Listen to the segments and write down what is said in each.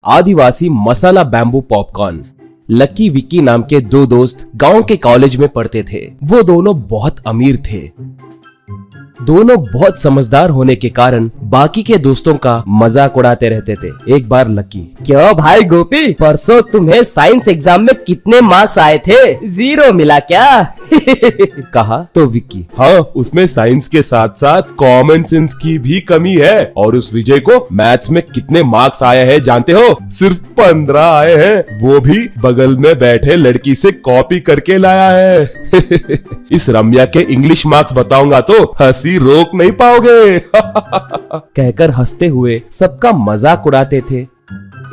आदिवासी मसाला bamboo popcorn. Lucky Vicky नाम के दो दोस्त गांव के कॉलेज में पढ़ते थे। वो दोनों बहुत अमीर थे। दोनों बहुत समझदार होने के कारण बाकी के दोस्तों का मजाक उड़ाते रहते थे। एक बार लकी, क्यों भाई गोपी, परसों तुम्हें साइंस एग्जाम में कितने मार्क्स आए थे? 0 मिला क्या? कहा तो विक्की, हाँ उसमें साइंस के साथ साथ कॉमन सेंस की भी कमी है। और उस विजय को मैथ्स में कितने मार्क्स आए हैं जानते हो? सिर्फ 15 आए हैं, वो भी बगल में बैठे लड़की से कॉपी करके लाया है। इस रम्या के इंग्लिश मार्क्स बताऊंगा तो हंसी रोक नहीं पाओगे। कहकर हंसते हुए सबका मजाक उड़ाते थे।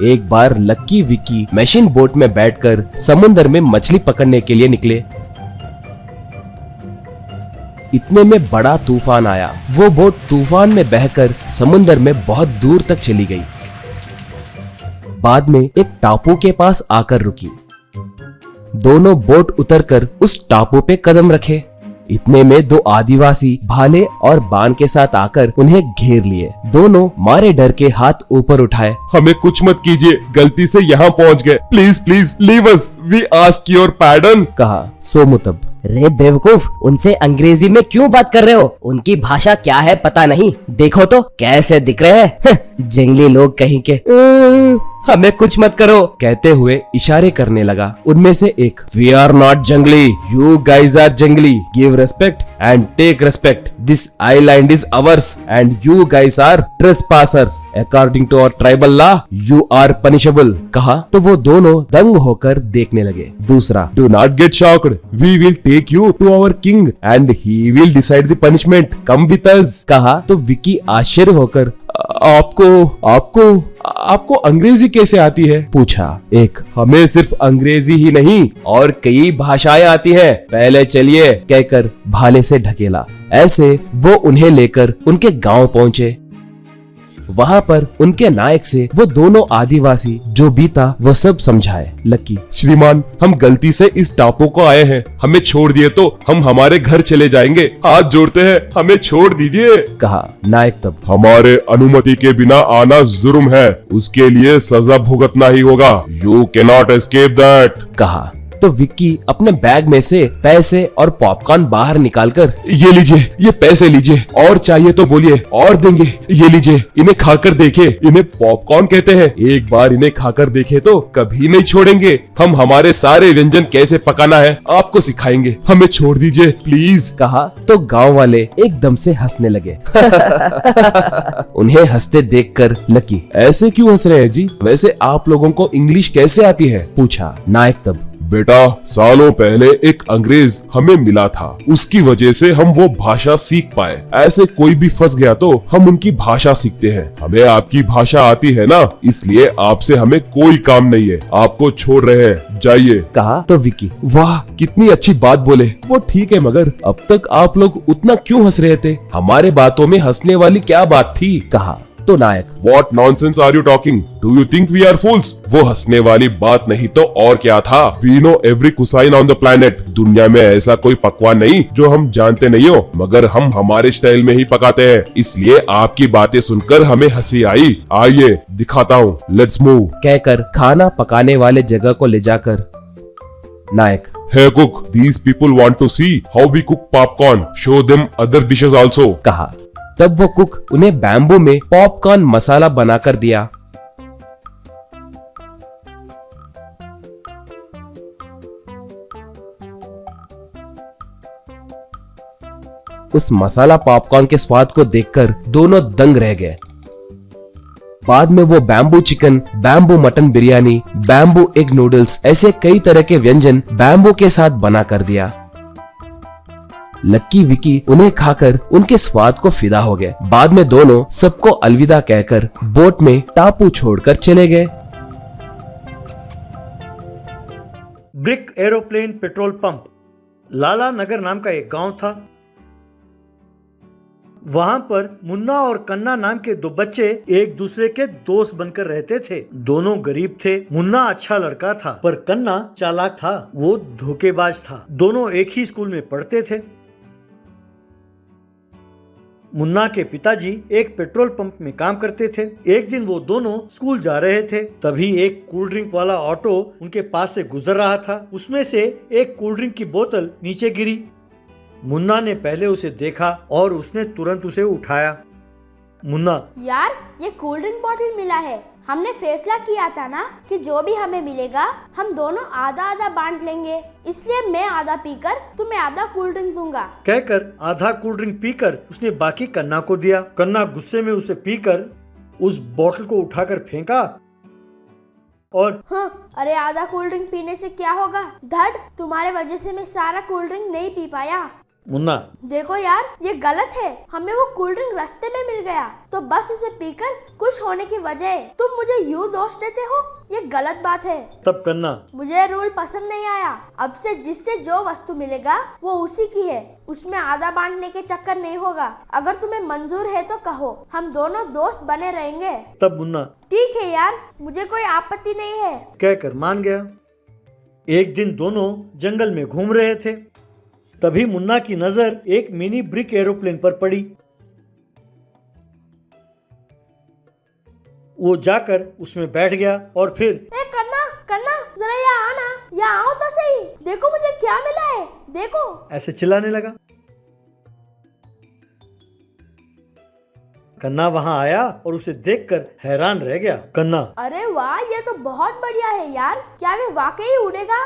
एक बार लक्की विक्की मशीन बोट में बैठकर समुद्र में मछली पकड़ने के लिए निकले। इतने में बड़ा तूफान आया। वो बोट तूफान में बहकर समुद्र में बहुत दूर तक चली गई। बाद में एक टापू के पास आकर रुकी। दोनों बोट उतरकर उस टापू पे कदम रखे। इतने में दो आदिवासी भाले और बाण के साथ आकर उन्हें घेर लिए। दोनों मारे डर के हाथ ऊपर उठाए। हमें कुछ मत कीजिए, गलती से यहाँ पहुँच गए, please please leave us, we ask your pardon. कहा सोमुतब। रे बेवकूफ, उनसे अंग्रेजी में क्यों बात कर रहे हो? उनकी भाषा क्या है पता नहीं? देखो तो कैसे दिख रहे हैं। जंगली लोग कहीं के। हमें कुछ मत करो, कहते हुए इशारे करने लगा। उनमें से एक, वी आर नॉट जंगली, यू गाइज आर जंगली, give respect and take respect, this island is ours and you guys are trespassers, according to our tribal law you are punishable. कहा तो वो दोनों दंग होकर देखने लगे। दूसरा, do not get shocked, we will take you to our king and he will decide the punishment, come with us. कहा तो विक्की आश्चर्य होकर, आपको अंग्रेजी कैसे आती है? पूछा। एक, हमें सिर्फ अंग्रेजी ही नहीं और कई भाषाएं आती हैं, पहले चलिए, कहकर भाले से ढकेला। ऐसे वो उन्हें लेकर उनके गांव पहुंचे। वहां पर उनके नायक से वो दोनों आदिवासी जो भी था वो सब समझाए। लकी, श्रीमान हम गलती से इस टापू को आए हैं, हमें छोड़ दिए तो हम हमारे घर चले जाएंगे, हाथ जोड़ते हैं, हमें छोड़ दीजिए। कहा। नायक तब, हमारे अनुमति के बिना आना जुर्म है, उसके लिए सजा भुगतना ही होगा, you can not escape that. कहा तो विक्की अपने बैग में से पैसे और पॉपकॉर्न बाहर निकालकर, ये लीजिए, ये पैसे लीजिए, और चाहिए तो बोलिए और देंगे, ये लीजिए, इन्हें खाकर देखे, इन्हें पॉपकॉर्न कहते हैं, एक बार इन्हें खाकर देखे तो कभी नहीं छोड़ेंगे, हम हमारे सारे व्यंजन कैसे पकाना है आपको सिखाएंगे, हमें छोड़ दीजिए प्लीज। कहा तो गांव वाले एकदम से हंसने लगे। उन्हें हंसते देखकर लकी, ऐसे क्यों हंस रहे हैं जी, वैसे आप लोगों को इंग्लिश कैसे आती है? पूछा। नायक तब, बेटा सालों पहले एक अंग्रेज हमें मिला था, उसकी वजह से हम वो भाषा सीख पाए, ऐसे कोई भी फंस गया तो हम उनकी भाषा सीखते हैं, हमें आपकी भाषा आती है ना, इसलिए आपसे हमें कोई काम नहीं है, आपको छोड़ रहे हैं, जाइए। कहा तो विकी, वाह कितनी अच्छी बात बोले, वो ठीक है मगर अब तक आप लोग उतना क्यों हंस रहे थे, हमारे बातों में हंसने वाली क्या बात थी? कहा तो नायक, What nonsense are you talking? Do you think we are fools? वो हंसने वाली बात नहीं तो और क्या था? We know every cuisine on the planet. दुनिया में ऐसा कोई पकवान नहीं जो हम जानते नहीं हो, मगर हम हमारे स्टाइल में ही पकाते हैं, इसलिए आपकी बातें सुनकर हमें हंसी आई। आइए दिखाता हूँ, लेट्स मूव। कहकर खाना पकाने वाले जगह को ले जाकर नायक, Hey cook, these people want to see how we cook popcorn. Show them other dishes also. कहा। तब वो कुक उन्हें बैम्बू में पॉपकॉर्न मसाला बनाकर दिया। उस मसाला पॉपकॉर्न के स्वाद को देखकर दोनों दंग रह गए। बाद में वो bamboo chicken, bamboo mutton biryani, bamboo egg noodles, ऐसे कई तरह के व्यंजन बैम्बू के साथ बना कर दिया। लक्की विकी उन्हें खाकर उनके स्वाद को फिदा हो गए। बाद में दोनों सबको अलविदा कहकर बोट में टापू छोड़कर चले गए। Brick aeroplane petrol pump. Lala Nagar नाम का एक गांव था। वहां पर मुन्ना और कन्ना नाम के दो बच्चे एक दूसरे के दोस्त बनकर रहते थे। दोनों गरीब थे। मुन्ना अच्छा लड़का था पर कन्ना चालाक था, वो धोखेबाज था। दोनों एक ही स्कूल में पढ़ते थे। मुन्ना के पिताजी एक पेट्रोल पंप में काम करते थे। एक दिन वो दोनों स्कूल जा रहे थे, तभी एक कोल्ड ड्रिंक वाला ऑटो उनके पास से गुजर रहा था। उसमें से एक कोल्ड ड्रिंक की बोतल नीचे गिरी। मुन्ना ने पहले उसे देखा और उसने तुरंत उसे उठाया। मुन्ना, यार ये कोल्ड ड्रिंक बॉटल मिला है। हमने फैसला किया था ना कि जो भी हमें मिलेगा हम दोनों आधा आधा बांट लेंगे, इसलिए मैं आधा पीकर तुम्हें आधा कोल्ड ड्रिंक दूंगा। कहकर आधा कोल्ड ड्रिंक पीकर उसने बाकी कन्ना को दिया। कन्ना गुस्से में उसे पीकर उस बोतल को उठाकर फेंका और अरे आधा कोल्ड ड्रिंक पीने से क्या होगा, धड़ तुम्हारे वजह से मैं सारा कोल्ड ड्रिंक नहीं पी पाया। मुन्ना, देखो यार ये गलत है, हमें वो कोल्ड ड्रिंक रास्ते में मिल गया तो बस उसे पीकर खुश होने की बजाय तुम मुझे यूं दोष देते हो, ये गलत बात है। तब कन्ना, मुझे रूल पसंद नहीं आया। अब से जिससे जो वस्तु मिलेगा वो उसी की है, उसमें आधा बांटने के चक्कर नहीं होगा। अगर तुम्हें मंजूर है तो कहो, हम दोनों दोस्त बने रहेंगे। तब मुन्ना ठीक है यार, मुझे कोई आपत्ति नहीं है कहकर मान गया। एक दिन दोनों जंगल में घूम रहे थे, तभी मुन्ना की नजर एक मिनी ब्रिक एरोप्लेन पर पड़ी। वो जाकर उसमें बैठ गया और फिर ए कन्ना कन्ना जरा यहाँ आना, यहाँ आओ तो सही, देखो मुझे क्या मिला है, देखो। ऐसे चिल्लाने लगा। कन्ना वहां आया और उसे देखकर हैरान रह गया। कन्ना, अरे वाह ये तो बहुत बढ़िया है यार, क्या वे वाकई उड़ेगा?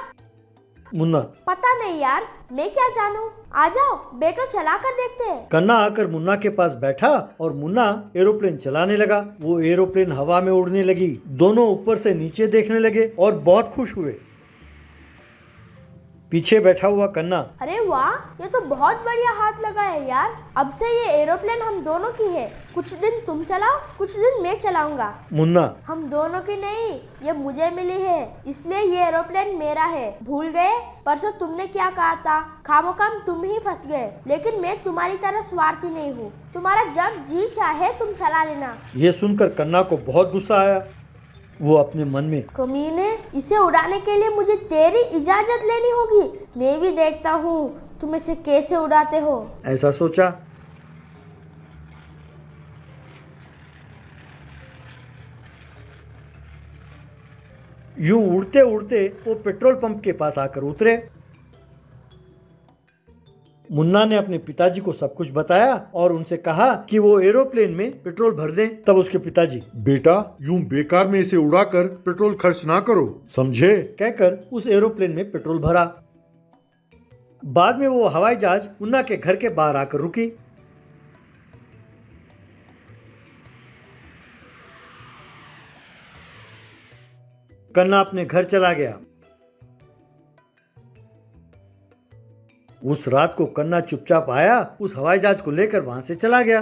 मुन्ना, पता नहीं यार, मैं क्या जानूं। आ जाओ बैठो, चला कर देखते हैं। कन्ना आकर मुन्ना के पास बैठा और मुन्ना एरोप्लेन चलाने लगा। वो एरोप्लेन हवा में उड़ने लगी। दोनों ऊपर से नीचे देखने लगे और बहुत खुश हुए। पीछे बैठा हुआ कन्ना, अरे वाह ये तो बहुत बढ़िया हाथ लगा है यार। अब से ये एरोप्लेन हम दोनों की है, कुछ दिन तुम चलाओ कुछ दिन मैं चलाऊंगा। मुन्ना, हम दोनों की नहीं, ये मुझे मिली है, इसलिए ये एरोप्लेन मेरा है। भूल गए परसों तुमने क्या कहा था, खामोखाम तुम ही फंस गए। लेकिन मैं तुम्हारी तरह स्वार्थी नहीं हूँ, तुम्हारा जब जी चाहे तुम चला लेना। ये सुनकर कन्ना को बहुत गुस्सा आया। वो अपने मन में, कमीने, इसे उड़ाने के लिए मुझे तेरी इजाजत लेनी होगी। मैं भी देखता हूँ तुम इसे कैसे उड़ाते हो, ऐसा सोचा। यूं उड़ते उड़ते वो पेट्रोल पंप के पास आकर उतरे। मुन्ना ने अपने पिताजी को सब कुछ बताया और उनसे कहा कि वो एरोप्लेन में पेट्रोल भर दें। तब उसके पिताजी, बेटा यूं बेकार में इसे उड़ाकर पेट्रोल खर्च ना करो, समझे? कहकर उस एरोप्लेन में पेट्रोल भरा। बाद में वो हवाई जहाज मुन्ना के घर के बाहर आकर रुकी। कन्ना अपने घर चला गया। उस रात को कन्ना चुपचाप आया, उस हवाई जहाज को लेकर वहां से चला गया।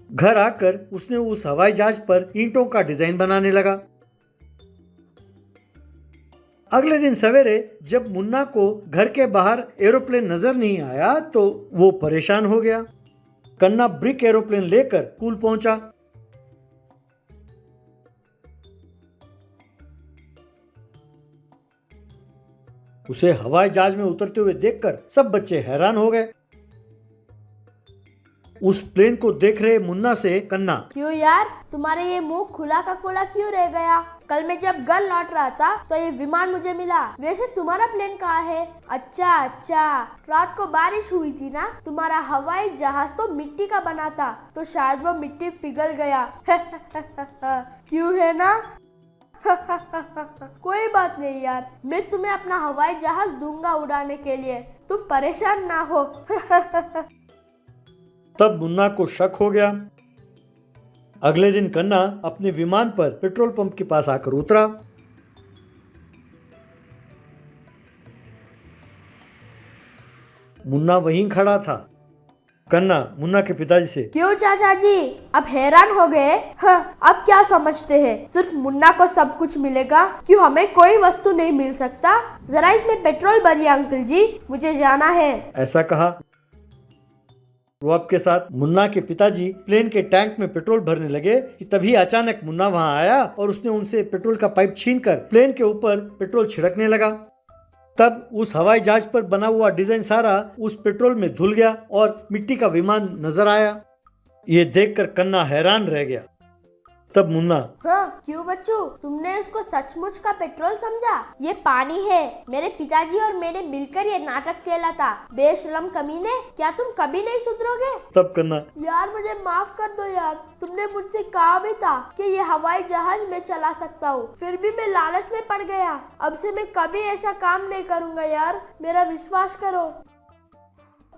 घर आकर उसने उस हवाई जहाज पर ईंटों का डिजाइन बनाने लगा। अगले दिन सवेरे जब मुन्ना को घर के बाहर एरोप्लेन नजर नहीं आया तो वो परेशान हो गया। कन्ना ब्रिक एरोप्लेन लेकर स्कूल पहुंचा। उसे हवाई जहाज में उतरते हुए देखकर सब बच्चे हैरान हो गए। उस प्लेन को देख रहे मुन्ना से कन्ना, क्यों यार तुम्हारे ये मुंह खुला का खुला क्यों रह गया? कल मैं जब घर लौट रहा था तो ये विमान मुझे मिला। वैसे तुम्हारा प्लेन कहाँ है? अच्छा, रात को बारिश हुई थी ना, तुम्हारा हवाई जहाज तो मिट्टी का बना था तो शायद वो मिट्टी पिघल गया। क्यों है ना? कोई बात नहीं यार, मैं तुम्हें अपना हवाई जहाज दूंगा उड़ाने के लिए, तुम परेशान ना हो। तब मुन्ना को शक हो गया। अगले दिन कन्ना अपने विमान पर पेट्रोल पंप के पास आकर उतरा। मुन्ना वहीं खड़ा था। कन्ना मुन्ना के पिताजी से, क्यों चाचा जी अब हैरान हो गए? अब क्या समझते हैं, सिर्फ मुन्ना को सब कुछ मिलेगा, क्यों हमें कोई वस्तु नहीं मिल सकता? जरा इसमें पेट्रोल भरिए अंकल जी, मुझे जाना है। ऐसा कहा। रुआब के साथ मुन्ना के पिताजी प्लेन के टैंक में पेट्रोल भरने लगे कि तभी अचानक मुन्ना वहां आया और उसने उनसे पेट्रोल का पाइप छीनकर प्लेन के ऊपर पेट्रोल छिड़कने लगा। तब उस हवाई जहाज पर बना हुआ डिजाइन सारा उस पेट्रोल में धुल गया और मिट्टी का विमान नजर आया। ये देखकर कन्ना हैरान रह गया। तब मुन्ना, हाँ क्यों बच्चू, तुमने इसको सचमुच का पेट्रोल समझा? ये पानी है। मेरे पिताजी और मैंने मिलकर ये नाटक खेला था। बेशरम कमीने, क्या तुम कभी नहीं सुधरोगे? तब कन्ना, यार मुझे माफ कर दो यार, तुमने मुझसे कहा भी था कि ये हवाई जहाज मैं चला सकता हूँ, फिर भी मैं लालच में पड़ गया। अब से मैं कभी ऐसा काम नहीं करूँगा यार, मेरा विश्वास करो।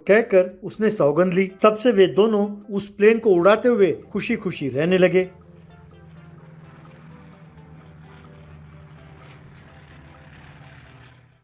कहकर उसने सौगंध ली। तब से वे दोनों उस प्लेन को उड़ाते हुए खुशी खुशी रहने लगे।